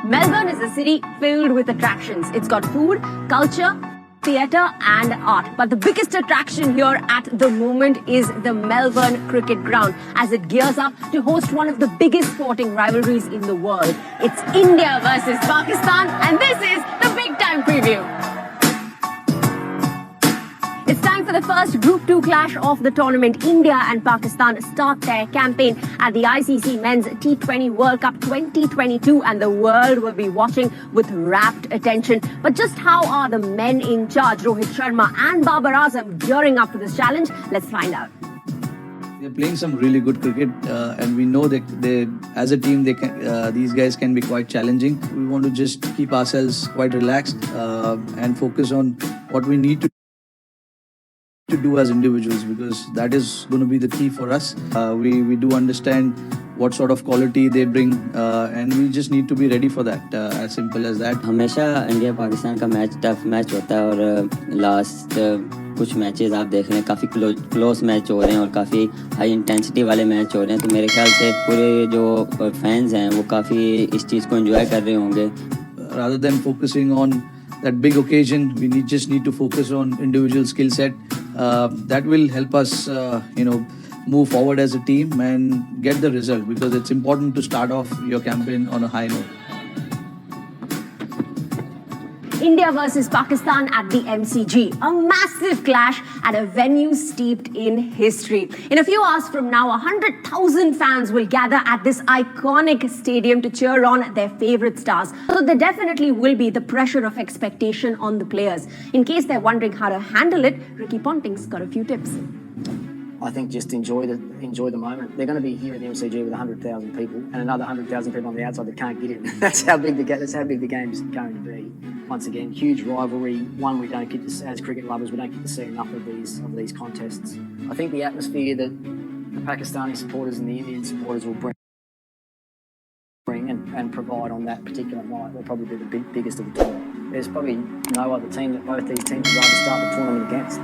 Melbourne is a city filled with attractions. It's got food, culture, theatre and art. But the biggest attraction here at the moment is the Melbourne Cricket Ground as it gears up to host one of the biggest sporting rivalries in the world. It's India versus Pakistan, and this is the Big Time Preview. It's time for the first Group 2 clash of the tournament. India and Pakistan start their campaign at the ICC Men's T20 World Cup 2022, and the world will be watching with rapt attention. But just how are the men in charge, Rohit Sharma and Babar Azam, gearing up for this challenge? Let's find out. They're playing some really good cricket, and we know that as a team, these guys can be quite challenging. We want to just keep ourselves quite relaxed and focus on what we need to do as individuals, because that is going to be the key for us. We do understand what sort of quality they bring, and we just need to be ready for that. As simple as that. हमेशा India Pakistan का match tough match होता है, और last कुछ matches आप देख रहे हैं काफ़ी क्लोज मैच हो रहे हैं और काफ़ी हाई इंटेंसिटी वाले मैच हो रहे हैं. तो मेरे ख्याल से पूरे जो फैंस हैं वो काफ़ी इस चीज़ को एंजॉय कर रहे होंगे. Rather than focusing on that big occasion, we just need to focus on individual skill set. That will help us, move forward as a team and get the result, because it's important to start off your campaign on a high note. India versus Pakistan at the MCG. A massive clash at a venue steeped in history. In a few hours from now, 100,000 fans will gather at this iconic stadium to cheer on their favorite stars. So there definitely will be the pressure of expectation on the players. In case they're wondering how to handle it, Ricky Ponting's got a few tips. I think just enjoy the moment. They're going to be here at the MCG with 100,000 people and another 100,000 people on the outside that can't get in. That's how big the game is going to be. Once again, huge rivalry. One, we don't get to, as cricket lovers, we don't get to see enough of these contests. I think the atmosphere that the Pakistani supporters and the Indian supporters will bring and provide on that particular night will probably be the biggest of the tournament. There's probably no other team that both these teams would rather start the tournament against.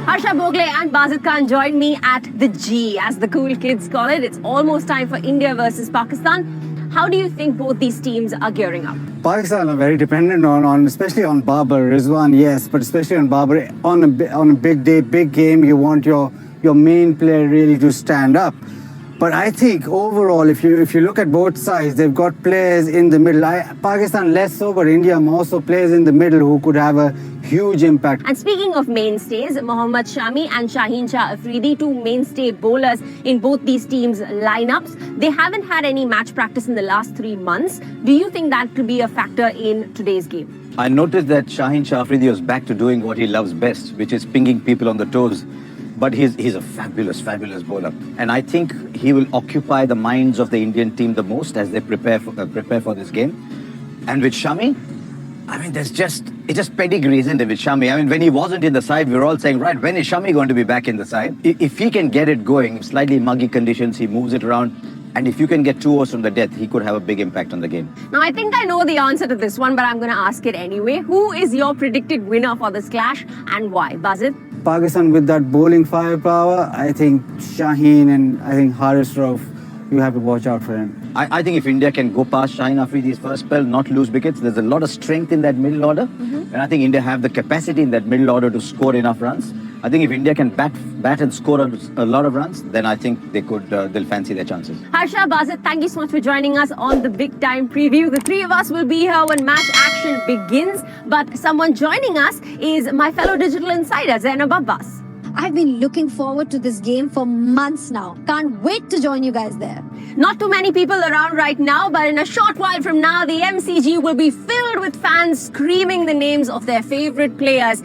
Harsha Bogle and Bazid Khan joined me at the G, as the cool kids call it. It's almost time for India versus Pakistan. How do you think both these teams are gearing up? Pakistan are very dependent on especially on Babar. Rizwan, yes, but especially on Babar. On a big day, big game, you want your main player really to stand up. But I think overall, if you look at both sides, they've got players in the middle. Pakistan less so, but India more so, players in the middle who could have a huge impact. And speaking of mainstays, Mohammad Shami and Shaheen Shah Afridi, two mainstay bowlers in both these teams' lineups, they haven't had any match practice in the last 3 months. Do you think that could be a factor in today's game? I noticed that Shaheen Shah Afridi was back to doing what he loves best, which is pinging people on the toes. But he's a fabulous bowler, and I think he will occupy the minds of the Indian team the most as they prepare for this game. And with Shami, I mean, it's just pedigree, isn't it, with Shami? I mean, when he wasn't in the side, we were all saying, right, when is Shami going to be back in the side? If he can get it going, slightly muggy conditions, he moves it around. And if you can get 2 overs from the death, he could have a big impact on the game. Now, I think I know the answer to this one, but I'm going to ask it anyway. Who is your predicted winner for this clash and why? Bazid? Pakistan with that bowling firepower, I think Shaheen and I think Haris Rauf, you have to watch out for him. I think if India can go past Shaheen Afridi's first spell, not lose wickets, there's a lot of strength in that middle order. And I think India have the capacity in that middle order to score enough runs. I think if India can bat and score a lot of runs, then I think they'll fancy their chances. Harsha, Bazid, thank you so much for joining us on the Big Time Preview. The three of us will be here when match action begins. But someone joining us is my fellow digital insider, Zainab Abbas. I've been looking forward to this game for months now. Can't wait to join you guys there. Not too many people around right now, but in a short while from now, the MCG will be filled with fans screaming the names of their favorite players.